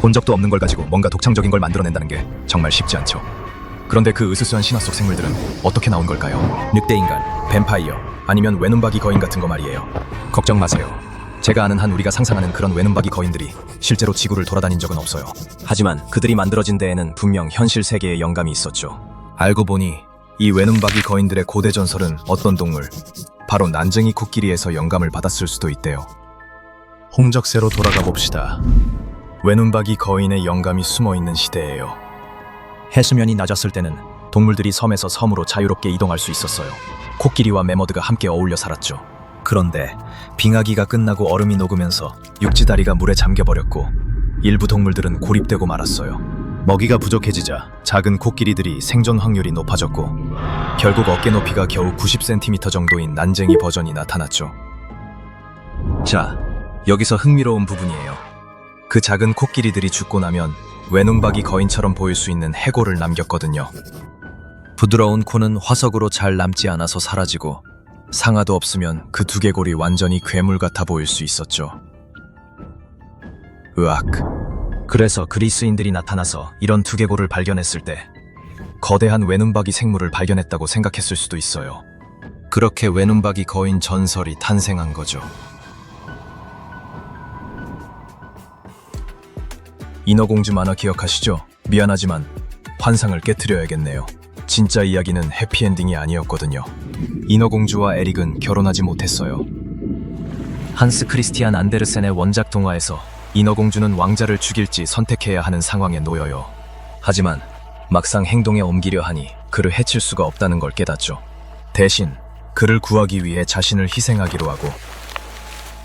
본 적도 없는 걸 가지고 뭔가 독창적인 걸 만들어낸다는 게 정말 쉽지 않죠. 그런데 그 으스스한 신화 속 생물들은 어떻게 나온 걸까요? 늑대인간, 뱀파이어, 아니면 외눈박이 거인 같은 거 말이에요. 걱정 마세요. 제가 아는 한 우리가 상상하는 그런 외눈박이 거인들이 실제로 지구를 돌아다닌 적은 없어요. 하지만 그들이 만들어진 데에는 분명 현실 세계의 영감이 있었죠. 알고 보니 이 외눈박이 거인들의 고대 전설은 어떤 동물, 바로 난쟁이 코끼리에서 영감을 받았을 수도 있대요. 홍적세로 돌아가 봅시다. 외눈박이 거인의 영감이 숨어있는 시대예요. 해수면이 낮았을 때는 동물들이 섬에서 섬으로 자유롭게 이동할 수 있었어요. 코끼리와 매머드가 함께 어울려 살았죠. 그런데 빙하기가 끝나고 얼음이 녹으면서 육지다리가 물에 잠겨버렸고 일부 동물들은 고립되고 말았어요. 먹이가 부족해지자 작은 코끼리들이 생존 확률이 높아졌고 결국 어깨 높이가 겨우 90cm 정도인 난쟁이 버전이 나타났죠. 자, 여기서 흥미로운 부분이에요. 그 작은 코끼리들이 죽고 나면 외눈박이 거인처럼 보일 수 있는 해골을 남겼거든요. 부드러운 코는 화석으로 잘 남지 않아서 사라지고 상아도 없으면 그 두개골이 완전히 괴물 같아 보일 수 있었죠. 으악. 그래서 그리스인들이 나타나서 이런 두개골을 발견했을 때 거대한 외눈박이 생물을 발견했다고 생각했을 수도 있어요. 그렇게 외눈박이 거인 전설이 탄생한 거죠. 인어공주 만화 기억하시죠? 미안하지만 환상을 깨트려야겠네요. 진짜 이야기는 해피엔딩이 아니었거든요. 인어공주와 에릭은 결혼하지 못했어요. 한스 크리스티안 안데르센의 원작 동화에서 인어공주는 왕자를 죽일지 선택해야 하는 상황에 놓여요. 하지만 막상 행동에 옮기려 하니 그를 해칠 수가 없다는 걸 깨닫죠. 대신 그를 구하기 위해 자신을 희생하기로 하고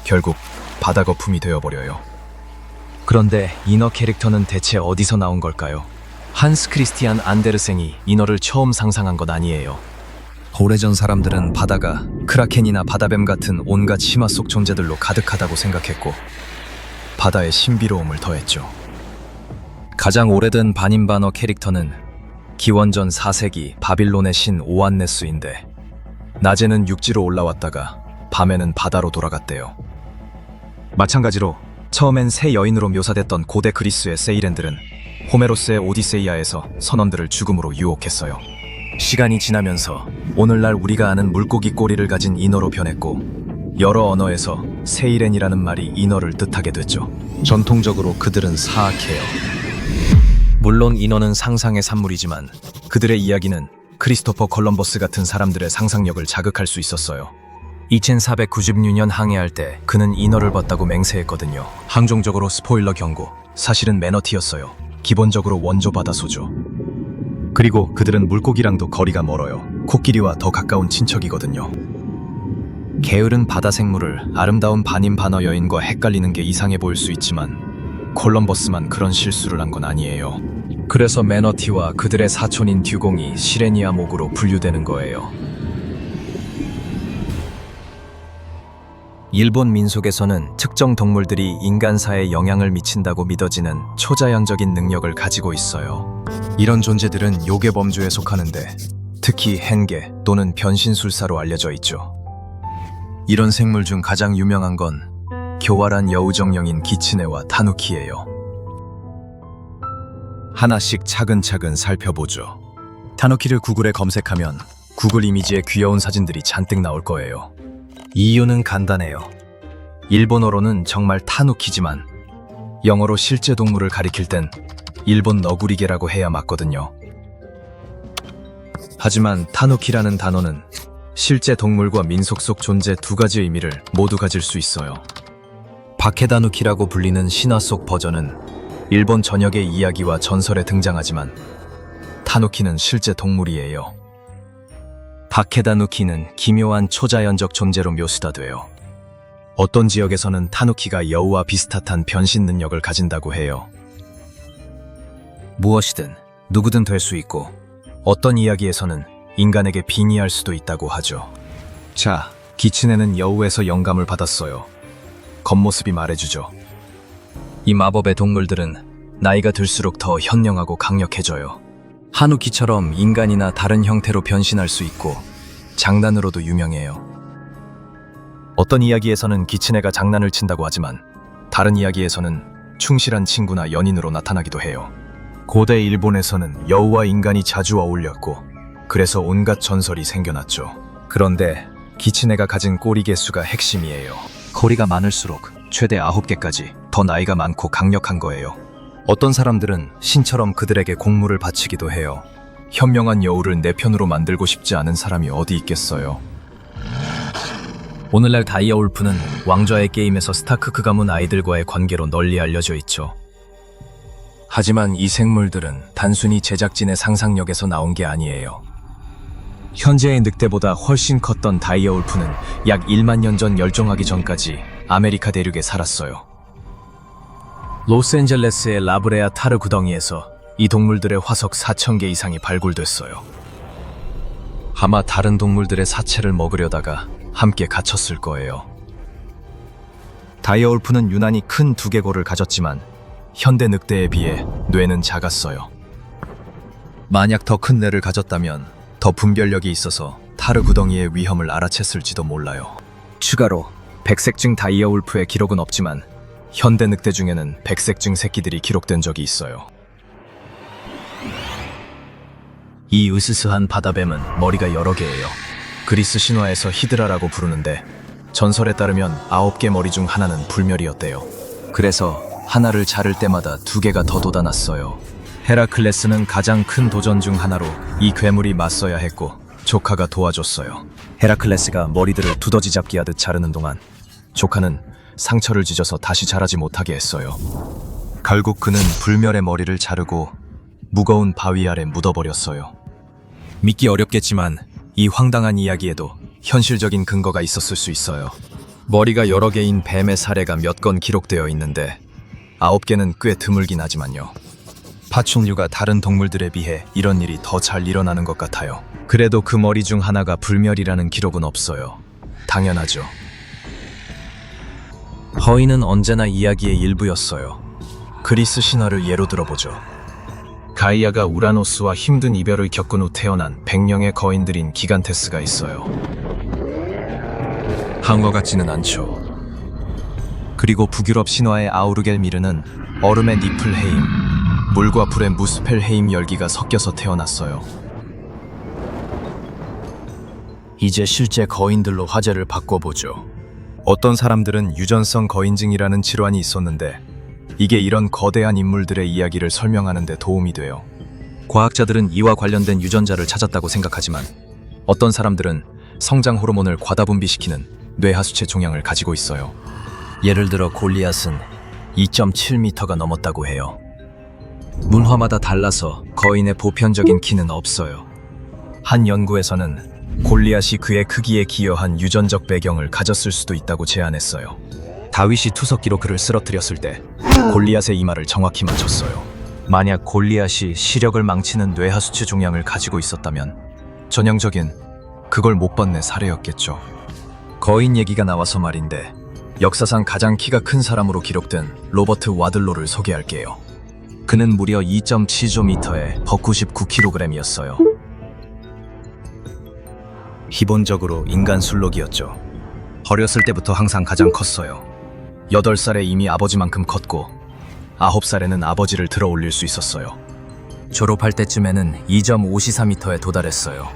결국 바다 거품이 되어버려요. 그런데 인어 캐릭터는 대체 어디서 나온 걸까요? 한스 크리스티안 안데르센이 인어를 처음 상상한 건 아니에요. 오래전 사람들은 바다가 크라켄이나 바다뱀 같은 온갖 심화 속 존재들로 가득하다고 생각했고 바다의 신비로움을 더했죠. 가장 오래된 반인반어 캐릭터는 기원전 4세기 바빌론의 신 오안네스인데 낮에는 육지로 올라왔다가 밤에는 바다로 돌아갔대요. 마찬가지로 처음엔 새 여인으로 묘사됐던 고대 그리스의 세이렌들은 호메로스의 오디세이아에서 선원들을 죽음으로 유혹했어요. 시간이 지나면서 오늘날 우리가 아는 물고기 꼬리를 가진 인어로 변했고 여러 언어에서 세이렌이라는 말이 인어를 뜻하게 됐죠. 전통적으로 그들은 사악해요. 물론 인어는 상상의 산물이지만 그들의 이야기는 크리스토퍼 콜럼버스 같은 사람들의 상상력을 자극할 수 있었어요. 2496년 항해할 때 그는 인어를 봤다고 맹세했거든요. 항종적으로 스포일러 경고, 사실은 매너티였어요. 기본적으로 원조 바다소죠. 그리고 그들은 물고기랑도 거리가 멀어요. 코끼리와 더 가까운 친척이거든요. 게으른 바다 생물을 아름다운 반인반어 여인과 헷갈리는 게 이상해 보일 수 있지만 콜럼버스만 그런 실수를 한 건 아니에요. 그래서 매너티와 그들의 사촌인 듀공이 시레니아 목으로 분류되는 거예요. 일본 민속에서는 특정 동물들이 인간사에 영향을 미친다고 믿어지는 초자연적인 능력을 가지고 있어요. 이런 존재들은 요괴범주에 속하는데 특히 헨게 또는 변신술사로 알려져 있죠. 이런 생물 중 가장 유명한 건 교활한 여우정령인 기츠네와 타누키예요. 하나씩 차근차근 살펴보죠. 타누키를 구글에 검색하면 구글 이미지에 귀여운 사진들이 잔뜩 나올 거예요. 이유는 간단해요. 일본어로는 정말 타누키지만 영어로 실제 동물을 가리킬 땐 일본 너구리개라고 해야 맞거든요. 하지만 타누키라는 단어는 실제 동물과 민속 속 존재 두 가지 의미를 모두 가질 수 있어요. 바케다누키라고 불리는 신화 속 버전은 일본 전역의 이야기와 전설에 등장하지만 타누키는 실제 동물이에요. 바케다누키는 기묘한 초자연적 존재로 묘수가 돼요. 어떤 지역에서는 타누키가 여우와 비슷한 변신 능력을 가진다고 해요. 무엇이든 누구든 될 수 있고 어떤 이야기에서는 인간에게 빙의할 수도 있다고 하죠. 자, 기츠네는 여우에서 영감을 받았어요. 겉모습이 말해주죠. 이 마법의 동물들은 나이가 들수록 더 현명하고 강력해져요. 하누키처럼 인간이나 다른 형태로 변신할 수 있고 장난으로도 유명해요. 어떤 이야기에서는 기츠네가 장난을 친다고 하지만 다른 이야기에서는 충실한 친구나 연인으로 나타나기도 해요. 고대 일본에서는 여우와 인간이 자주 어울렸고 그래서 온갖 전설이 생겨났죠. 그런데 기치네가 가진 꼬리 개수가 핵심이에요. 꼬리가 많을수록 최대 9개까지 더 나이가 많고 강력한 거예요. 어떤 사람들은 신처럼 그들에게 공물을 바치기도 해요. 현명한 여우를 내 편으로 만들고 싶지 않은 사람이 어디 있겠어요. 오늘날 다이아울프는 왕좌의 게임에서 스타크크 가문 아이들과의 관계로 널리 알려져 있죠. 하지만 이 생물들은 단순히 제작진의 상상력에서 나온 게 아니에요. 현재의 늑대보다 훨씬 컸던 다이아울프는 약 1만 년 전 멸종하기 전까지 아메리카 대륙에 살았어요. 로스앤젤레스의 라브레아 타르 구덩이에서 이 동물들의 화석 4,000개 이상이 발굴됐어요. 아마 다른 동물들의 사체를 먹으려다가 함께 갇혔을 거예요. 다이아울프는 유난히 큰 두개골을 가졌지만 현대 늑대에 비해 뇌는 작았어요. 만약 더 큰 뇌를 가졌다면 더 분별력이 있어서 타르 구덩이의 위험을 알아챘을지도 몰라요. 추가로 백색증 다이아울프의 기록은 없지만 현대 늑대 중에는 백색증 새끼들이 기록된 적이 있어요. 이 으스스한 바다뱀은 머리가 여러 개예요. 그리스 신화에서 히드라라고 부르는데 전설에 따르면 9개 머리 중 하나는 불멸이었대요. 그래서 하나를 자를 때마다 2개가 더 돋아났어요. 헤라클레스는 가장 큰 도전 중 하나로 이 괴물이 맞서야 했고 조카가 도와줬어요. 헤라클레스가 머리들을 두더지 잡기 하듯 자르는 동안 조카는 상처를 찢어서 다시 자라지 못하게 했어요. 결국 그는 불멸의 머리를 자르고 무거운 바위 아래 묻어버렸어요. 믿기 어렵겠지만 이 황당한 이야기에도 현실적인 근거가 있었을 수 있어요. 머리가 여러 개인 뱀의 사례가 몇 건 기록되어 있는데 9개는 꽤 드물긴 하지만요. 파충류가 다른 동물들에 비해 이런 일이 더 잘 일어나는 것 같아요. 그래도 그 머리 중 하나가 불멸이라는 기록은 없어요. 당연하죠. 허위는 언제나 이야기의 일부였어요. 그리스 신화를 예로 들어보죠. 가이아가 우라노스와 힘든 이별을 겪은 후 태어난 100명의 거인들인 기간테스가 있어요. 한것 같지는 않죠. 그리고 북유럽 신화의 아우르겔미르는 얼음의 니플헤임, 물과 불의 무스펠헤임 열기가 섞여서 태어났어요. 이제 실제 거인들로 화제를 바꿔보죠. 어떤 사람들은 유전성 거인증이라는 질환이 있었는데 이게 이런 거대한 인물들의 이야기를 설명하는 데 도움이 돼요. 과학자들은 이와 관련된 유전자를 찾았다고 생각하지만 어떤 사람들은 성장 호르몬을 과다 분비시키는 뇌하수체 종양을 가지고 있어요. 예를 들어 골리앗은 2.7m가 넘었다고 해요. 문화마다 달라서 거인의 보편적인 키는 없어요. 한 연구에서는 골리앗이 그의 크기에 기여한 유전적 배경을 가졌을 수도 있다고 제안했어요. 다윗이 투석기로 그를 쓰러뜨렸을 때 골리앗의 이마를 정확히 맞췄어요. 만약 골리앗이 시력을 망치는 뇌하수체 종양을 가지고 있었다면 전형적인 그걸 못 받는 사례였겠죠. 거인 얘기가 나와서 말인데 역사상 가장 키가 큰 사람으로 기록된 로버트 와들로를 소개할게요. 그는 무려 2.7m에 199kg이었어요. 기본적으로 인간 술록이었죠. 어렸을 때부터 항상 가장 컸어요. 8살에 이미 아버지만큼 컸고 9살에는 아버지를 들어 올릴 수 있었어요. 졸업할 때쯤에는 2.54m에 도달했어요.